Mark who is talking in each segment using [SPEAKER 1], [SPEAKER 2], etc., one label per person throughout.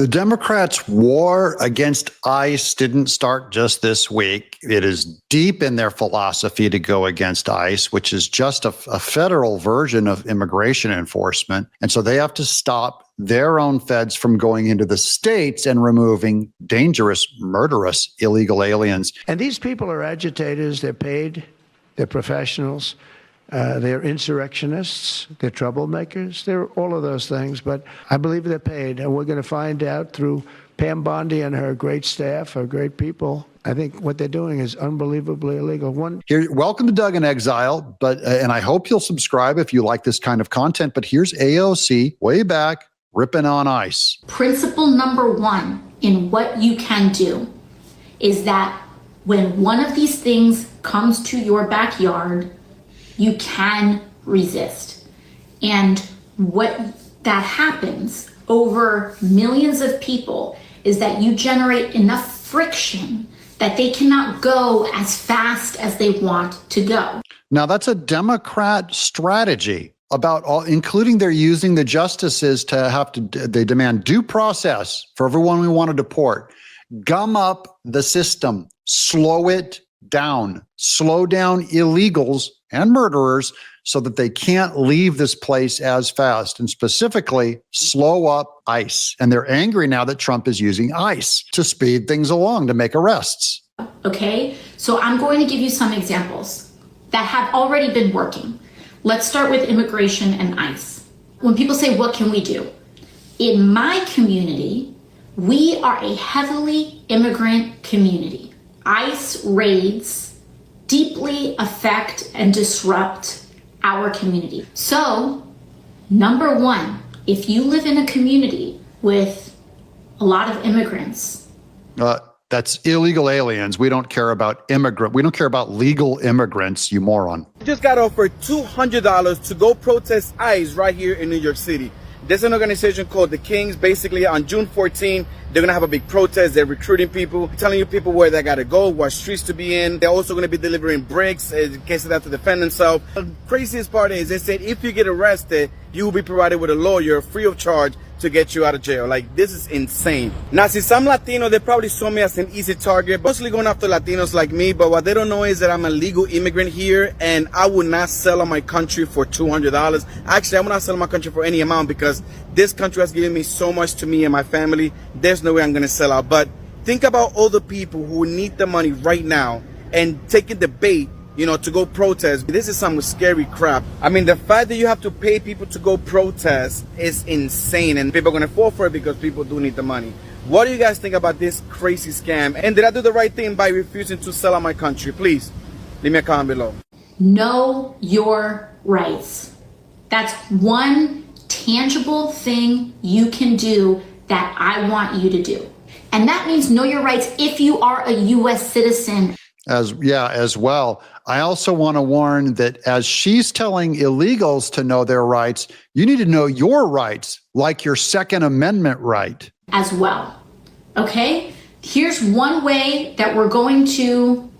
[SPEAKER 1] The Democrats' war against ICE didn't start just this week. It is deep in their philosophy to go against ICE, which is just a federal version of immigration enforcement. And so they have to stop their own feds from going into the states and removing dangerous, murderous, illegal aliens.
[SPEAKER 2] And these people are agitators. They're paid. They're professionals. They're insurrectionists, they're troublemakers, they're all of those things. But I believe they're paid, and we're going to find out through Pam Bondi and her great staff, her great people. I think what they're doing is unbelievably illegal.
[SPEAKER 1] Welcome to Doug in Exile, and I hope you'll subscribe if you like this kind of content. But here's AOC way back ripping on ICE.
[SPEAKER 3] Principle number one in what you can do is that when one of these things comes to your backyard, you can resist. And what that happens over millions of people is that you generate enough friction that they cannot go as fast as they want to go.
[SPEAKER 1] Now, that's a Democrat strategy about all, including they're using the justices they demand due process for everyone we want to deport. Gum up the system, slow it down, slow down illegals and murderers so that they can't leave this place as fast, and specifically slow up ICE. And they're angry now that Trump is using ICE to speed things along, to make arrests.
[SPEAKER 3] Okay, so I'm going to give you some examples that have already been working. Let's start with immigration and ICE. When people say, what can we do? In my community, we are a heavily immigrant community. ICE raids deeply affect and disrupt our community. So, number one, if you live in a community with a lot of immigrants.
[SPEAKER 1] That's illegal aliens. We don't care about We don't care about legal immigrants, you moron.
[SPEAKER 4] Just got offered $200 to go protest ICE right here in New York City. There's an organization called the Kings. Basically, on June 14, they're going to have a big protest. They're recruiting people, telling you people where they got to go, what streets to be in. They're also going to be delivering bricks in case they have to defend themselves. The craziest part is they said if you get arrested, you will be provided with a lawyer free of charge to get you out of jail. Like, this is insane. Now, since I'm Latino, they probably saw me as an easy target, mostly going after Latinos like me. But what they don't know is that I'm a legal immigrant here, and I would not sell on my country for $200. Actually, I would not sell on my country for any amount because this country has given me so much to me and my family. There's no way I'm going to sell out. But think about all the people who need the money right now and taking the bait, to go protest. This is some scary crap. I mean, the fact that you have to pay people to go protest is insane, and people are going to fall for it because people do need the money. What do you guys think about this crazy scam? And did I do the right thing by refusing to sell out my country? Please leave me a comment below.
[SPEAKER 3] Know your rights. That's one tangible thing you can do that I want you to do. And that means know your rights if you are a U.S. citizen.
[SPEAKER 1] As well. I also want to warn that as she's telling illegals to know their rights, you need to know your rights, like your Second Amendment right.
[SPEAKER 3] As well. Okay? Here's one way that we're going to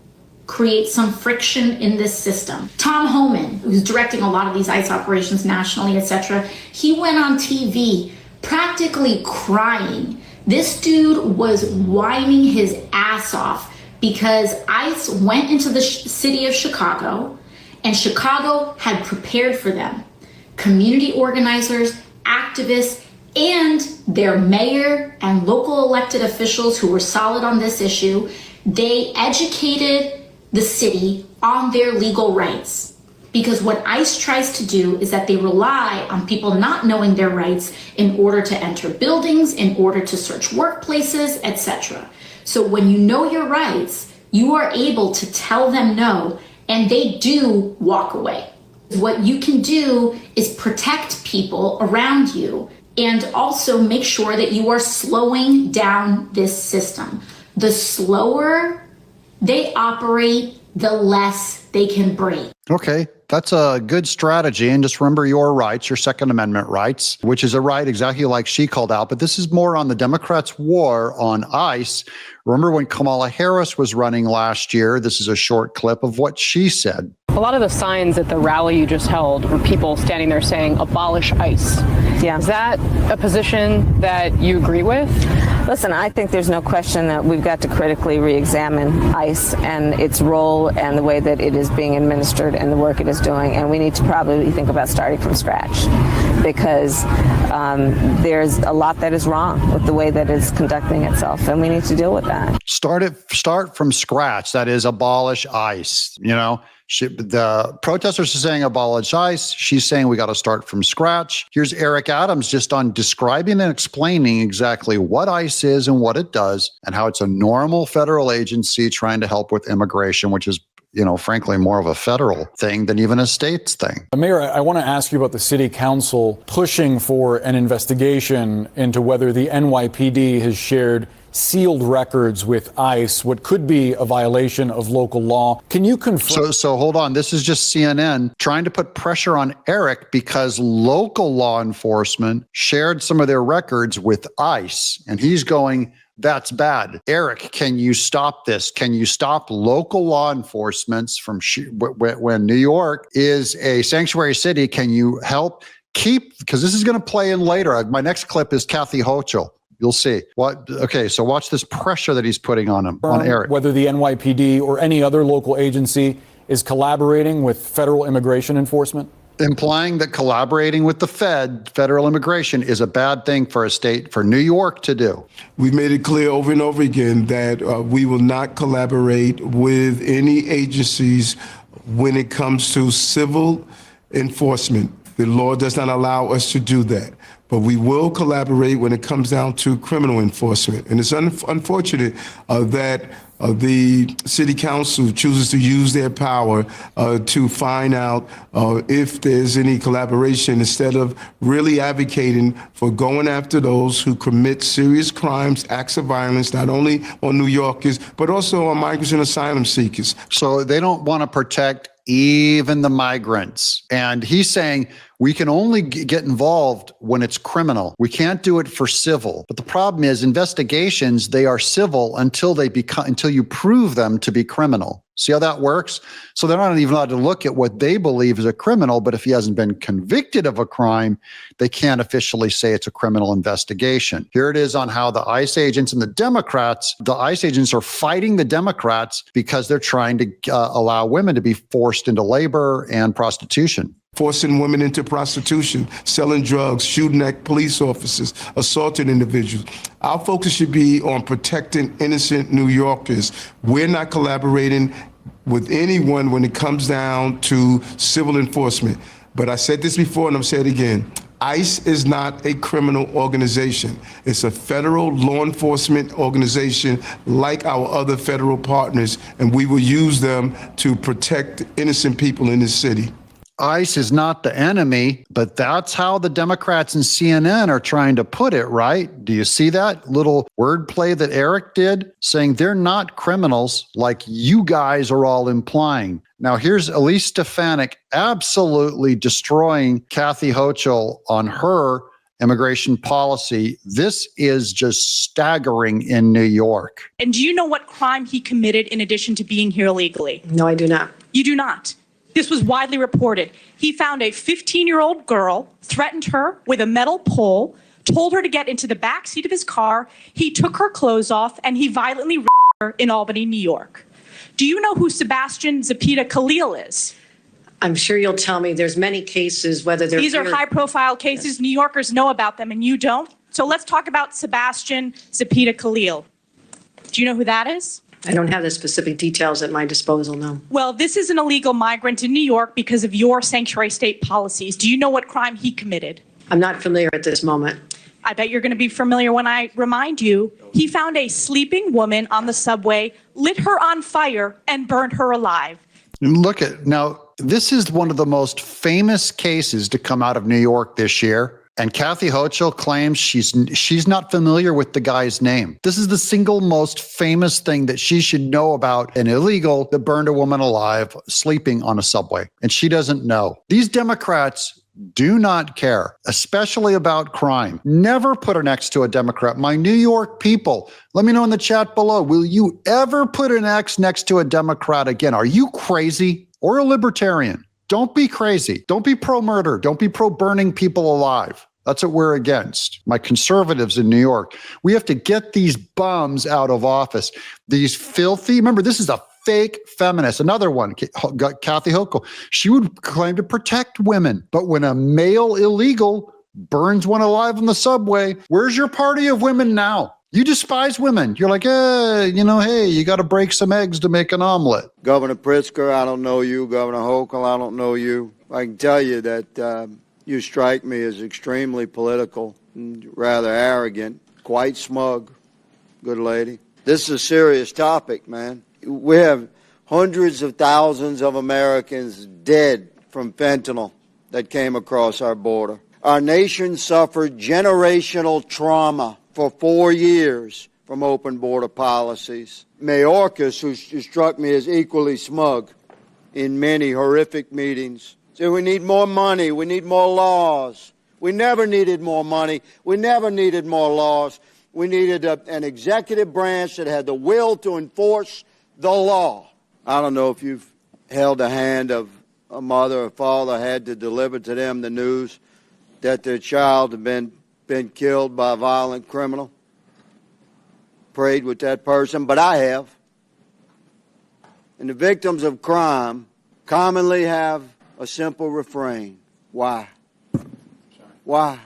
[SPEAKER 3] create some friction in this system. Tom Homan, who's directing a lot of these ICE operations nationally, etc., he went on TV practically crying. This dude was whining his ass off because ICE went into the city of Chicago, and Chicago had prepared for them. Community organizers, activists, and their mayor and local elected officials who were solid on this issue, they educated the city on their legal rights. Because what ICE tries to do is that they rely on people not knowing their rights in order to enter buildings, in order to search workplaces, etc. So when you know your rights, you are able to tell them no, and they do walk away. What you can do is protect people around you and also make sure that you are slowing down this system. The slower they operate, the less they can break.
[SPEAKER 1] Okay, that's a good strategy. And just remember your rights, your Second Amendment rights, which is a right exactly like she called out. But this is more on the Democrats' war on ICE. Remember when Kamala Harris was running last year? This is a short clip of what she said.
[SPEAKER 5] A lot of the signs at the rally you just held were people standing there saying, abolish ICE.
[SPEAKER 6] Yeah.
[SPEAKER 5] Is that a position that you agree with?
[SPEAKER 6] Listen, I think there's no question that we've got to critically re-examine ICE and its role and the way that it is being administered and the work it is doing. And we need to probably think about starting from scratch because there's a lot that is wrong with the way that it's conducting itself, and we need to deal with that.
[SPEAKER 1] Start from scratch. That is, abolish ICE. You know, the protesters are saying abolish ICE. She's saying we got to start from scratch. Here's Eric Adams just on describing and explaining exactly what ICE is and what it does and how it's a normal federal agency trying to help with immigration, which is, you know, frankly, more of a federal thing than even a state's thing.
[SPEAKER 7] Mayor, I want to ask you about the city council pushing for an investigation into whether the NYPD has shared sealed records with ICE, what could be a violation of local law. Can you confirm?
[SPEAKER 1] So hold on. This is just CNN trying to put pressure on Eric because local law enforcement shared some of their records with ICE. And he's going, that's bad. Eric, can you stop this? Can you stop local law enforcement from when New York is a sanctuary city? Can you help keep, because this is going to play in later. My next clip is Kathy Hochel. You'll see. Okay, so watch this pressure that he's putting on him, on Eric.
[SPEAKER 7] Whether the NYPD or any other local agency is collaborating with federal immigration enforcement?
[SPEAKER 1] Implying that collaborating with the federal immigration, is a bad thing for a state, for New York to do.
[SPEAKER 8] We've made it clear over and over again that we will not collaborate with any agencies when it comes to civil enforcement. The law does not allow us to do that. But we will collaborate when it comes down to criminal enforcement. And it's unfortunate that the city council chooses to use their power to find out if there's any collaboration instead of really advocating for going after those who commit serious crimes, acts of violence, not only on New Yorkers, but also on migrants and asylum seekers.
[SPEAKER 1] So they don't want to protect even the migrants. And he's saying we can only get involved when it's criminal. We can't do it for civil. But the problem is investigations, they are civil until you prove them to be criminal. See how that works? So they're not even allowed to look at what they believe is a criminal, but if he hasn't been convicted of a crime, they can't officially say it's a criminal investigation. Here it is on how the ICE agents and the ICE agents are fighting the Democrats because they're trying to allow women to be forced into labor and prostitution.
[SPEAKER 8] Forcing women into prostitution, selling drugs, shooting at police officers, assaulting individuals. Our focus should be on protecting innocent New Yorkers. We're not collaborating with anyone when it comes down to civil enforcement. But I said this before and I'm saying it again. ICE is not a criminal organization. It's a federal law enforcement organization like our other federal partners, and we will use them to protect innocent people in this city.
[SPEAKER 1] ICE is not the enemy, but that's how the Democrats and CNN are trying to put it, right? Do you see that little wordplay that Eric did, saying they're not criminals like you guys are all implying? Now, here's Elise Stefanic absolutely destroying Kathy Hochul on her immigration policy. This is just staggering in New York.
[SPEAKER 9] And do you know what crime he committed in addition to being here illegally?
[SPEAKER 10] No, I do not.
[SPEAKER 9] You do not. This was widely reported. He found a 15-year-old girl, threatened her with a metal pole, told her to get into the back seat of his car. He took her clothes off and he violently raped her in Albany, New York. Do you know who Sebastian Zepeda Khalil is?
[SPEAKER 10] I'm sure you'll tell me there's many cases, whether they're...
[SPEAKER 9] These are high-profile cases. Yes. New Yorkers know about them and you don't. So let's talk about Sebastian Zepeda Khalil. Do you know who that is?
[SPEAKER 10] I don't have the specific details at my disposal, no.
[SPEAKER 9] Well, this is an illegal migrant in New York because of your sanctuary state policies. Do you know what crime he committed?
[SPEAKER 10] I'm not familiar at this moment.
[SPEAKER 9] I bet you're going to be familiar when I remind you. He found a sleeping woman on the subway, lit her on fire, and burned her alive.
[SPEAKER 1] Look at, now, this is one of the most famous cases to come out of New York this year. And Kathy Hochul claims she's not familiar with the guy's name. This is the single most famous thing that she should know about an illegal that burned a woman alive sleeping on a subway. And she doesn't know. These Democrats do not care, especially about crime. Never put her next to a Democrat. My New York people, let me know in the chat below, will you ever put an X next to a Democrat again? Are you crazy? or a libertarian. Don't be crazy. Don't be pro-murder. Don't be pro-burning people alive. That's what we're against. My conservatives in New York, we have to get these bums out of office. These filthy, remember, this is a fake feminist. Another one, Kathy Hochul, she would claim to protect women. But when a male illegal burns one alive on the subway, where's your party of women now? You despise women. You're like, hey, you got to break some eggs to make an omelet.
[SPEAKER 11] Governor Pritzker, I don't know you. Governor Hochel, I don't know you. I can tell you that you strike me as extremely political, and rather arrogant, quite smug, good lady. This is a serious topic, man. We have hundreds of thousands of Americans dead from fentanyl that came across our border. Our nation suffered generational trauma for 4 years from open border policies. Mayorkas, who struck me as equally smug in many horrific meetings, said we need more money, we need more laws. We never needed more money, we never needed more laws. We needed an executive branch that had the will to enforce the law. I don't know if you've held the hand of a mother or father had to deliver to them the news that their child had been killed by a violent criminal. Prayed with that person, but I have. And the victims of crime commonly have a simple refrain. Why? Why?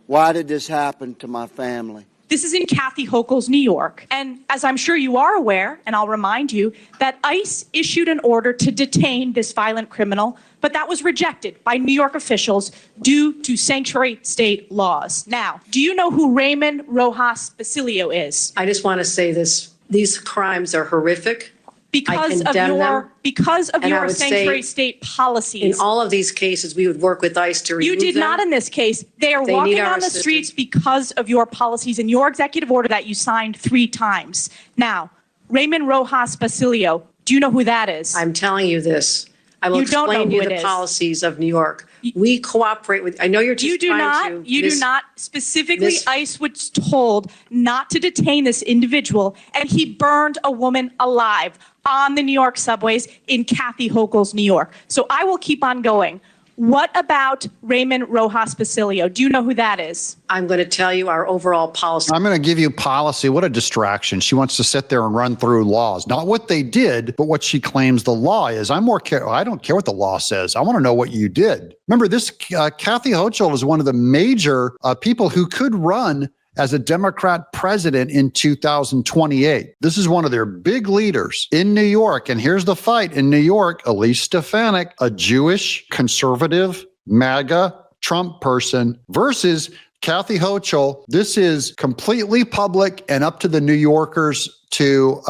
[SPEAKER 11] Why did this happen to my family?
[SPEAKER 9] This is in Kathy Hochul's New York. And as I'm sure you are aware, and I'll remind you, that ICE issued an order to detain this violent criminal, but that was rejected by New York officials due to sanctuary state laws. Now, do you know who Raymond Rojas Basilio is?
[SPEAKER 10] I just want to say this. These crimes are horrific.
[SPEAKER 9] Because of your sanctuary state policies.
[SPEAKER 10] In all of these cases, we would work with ICE to remove
[SPEAKER 9] them. You did not in this case. They are walking on the streets because of your policies and your executive order that you signed 3 times. Now, Raymond Rojas Basilio, do you know who that is?
[SPEAKER 10] I'm telling you this. I will explain to you the policies of New York. We cooperate with, I know you're just trying to.
[SPEAKER 9] You do not. Specifically, ICE was told not to detain this individual, and he burned a woman alive on the New York subways in Kathy Hochul's New York. So I will keep on going. What about Raymond Rojas Basilio? Do you know who that is?
[SPEAKER 10] I'm going to tell you our overall policy.
[SPEAKER 1] I'm going to give you policy. What a distraction. She wants to sit there and run through laws. Not what they did, but what she claims the law is. I don't care what the law says. I want to know what you did. Remember, this Kathy Hochul is one of the major people who could run as a Democrat president in 2028. This is one of their big leaders in New York. And here's the fight in New York. Elise Stefanic, a Jewish, conservative, MAGA, Trump person versus Kathy Hochul. This is completely public and up to the New Yorkers to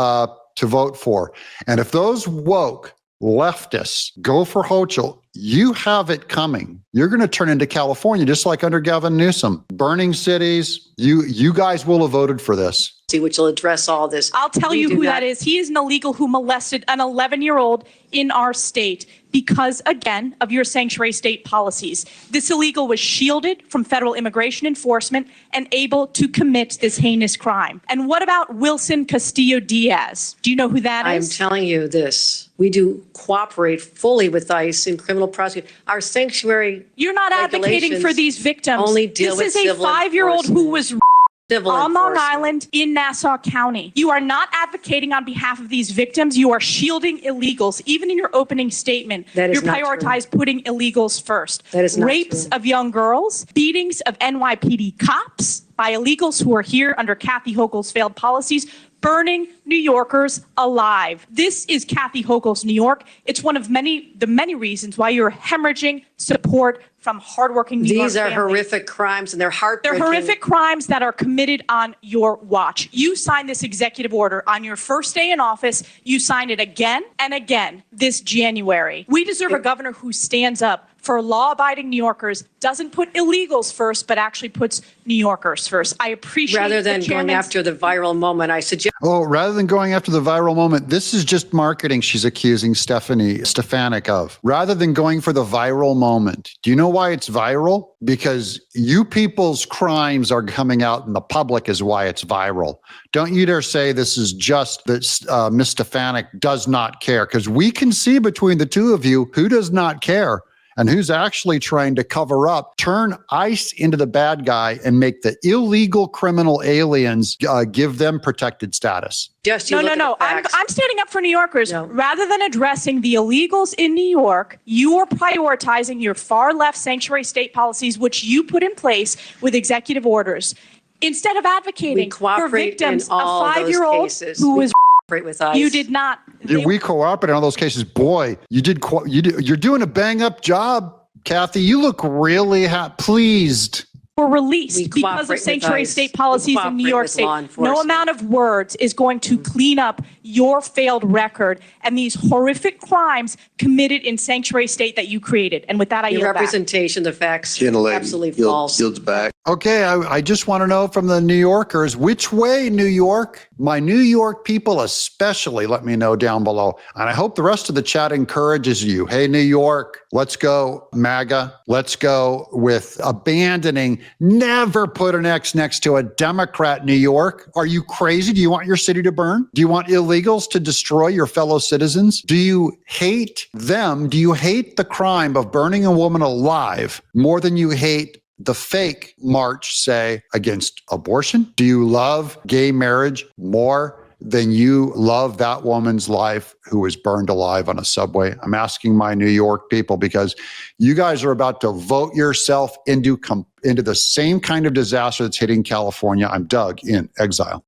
[SPEAKER 1] vote for. And if those woke leftists go for Hochul, you have it coming. You're going to turn into California, just like under Gavin Newsom. Burning cities. You guys will have voted for this.
[SPEAKER 10] Which will address all this.
[SPEAKER 9] I'll tell you who that is. He is an illegal who molested an 11-year-old in our state because, again, of your sanctuary state policies. This illegal was shielded from federal immigration enforcement and able to commit this heinous crime. And what about Wilson Castillo Diaz? Do you know who that is?
[SPEAKER 10] I'm telling you this. We do cooperate fully with ICE in criminal prosecution. Our sanctuary
[SPEAKER 9] You're not advocating for these victims.
[SPEAKER 10] Only deal with
[SPEAKER 9] This is a 5-year-old who was on Long Island in Nassau County. You are not advocating on behalf of these victims. You are shielding illegals. Even in your opening statement, you prioritize putting illegals first.
[SPEAKER 10] That is not
[SPEAKER 9] Rapes
[SPEAKER 10] true.
[SPEAKER 9] of young girls, beatings of NYPD cops by illegals who are here under Kathy Hochul's failed policies, burning New Yorkers alive. This is Kathy Hochul's New York. It's one of the many reasons why you're hemorrhaging support from hardworking New York
[SPEAKER 10] These are
[SPEAKER 9] families.
[SPEAKER 10] horrific crimes, and they're heartbreaking.
[SPEAKER 9] They're horrific crimes that are committed on your watch. You signed this executive order on your first day in office. You signed it again and again this January. We deserve a governor who stands up for law-abiding New Yorkers doesn't put illegals first, but actually puts New Yorkers first. I appreciate
[SPEAKER 10] Rather than
[SPEAKER 9] the
[SPEAKER 10] going
[SPEAKER 9] chairman's-
[SPEAKER 10] after the viral moment, I suggest.
[SPEAKER 1] Oh, rather than going after the viral moment, this is just marketing she's accusing Stefanic of. Rather than going for the viral moment. Do you know why it's viral? Because you people's crimes are coming out in the public is why it's viral. Don't you dare say this is just that Ms. Stefanic does not care, because we can see between the two of you who does not care and who's actually trying to cover up, turn ICE into the bad guy and make the illegal criminal aliens give them protected status.
[SPEAKER 9] No. I'm standing up for New Yorkers. No. Rather than addressing the illegals in New York, you are prioritizing your far-left sanctuary state policies, which you put in place with executive orders, instead of advocating for victims of 5-year-old who was
[SPEAKER 10] with ICE.
[SPEAKER 9] You did not.
[SPEAKER 1] We cooperate in all those cases. Boy, you're doing a bang-up job, Kathy. You look really pleased.
[SPEAKER 9] Were released because of sanctuary state policies in New York State. No amount of words is going to clean up your failed record and these horrific crimes committed in sanctuary state that you created. And with that, I yield back.
[SPEAKER 10] Representation, the facts, absolutely false.
[SPEAKER 11] Yields back.
[SPEAKER 1] Okay, I just want to know from the New Yorkers, which way, New York? My New York people especially, let me know down below. And I hope the rest of the chat encourages you. Hey, New York, let's go MAGA. Let's go with abandoning, never put an X next to a Democrat, New York. Are you crazy? Do you want your city to burn? Do you want illegals to destroy your fellow citizens? Do you hate them? Do you hate the crime of burning a woman alive more than you hate the fake march, say, against abortion? Do you love gay marriage more than you love that woman's life who was burned alive on a subway? I'm asking my New York people because you guys are about to vote yourself into the same kind of disaster that's hitting California. I'm Doug in Exile.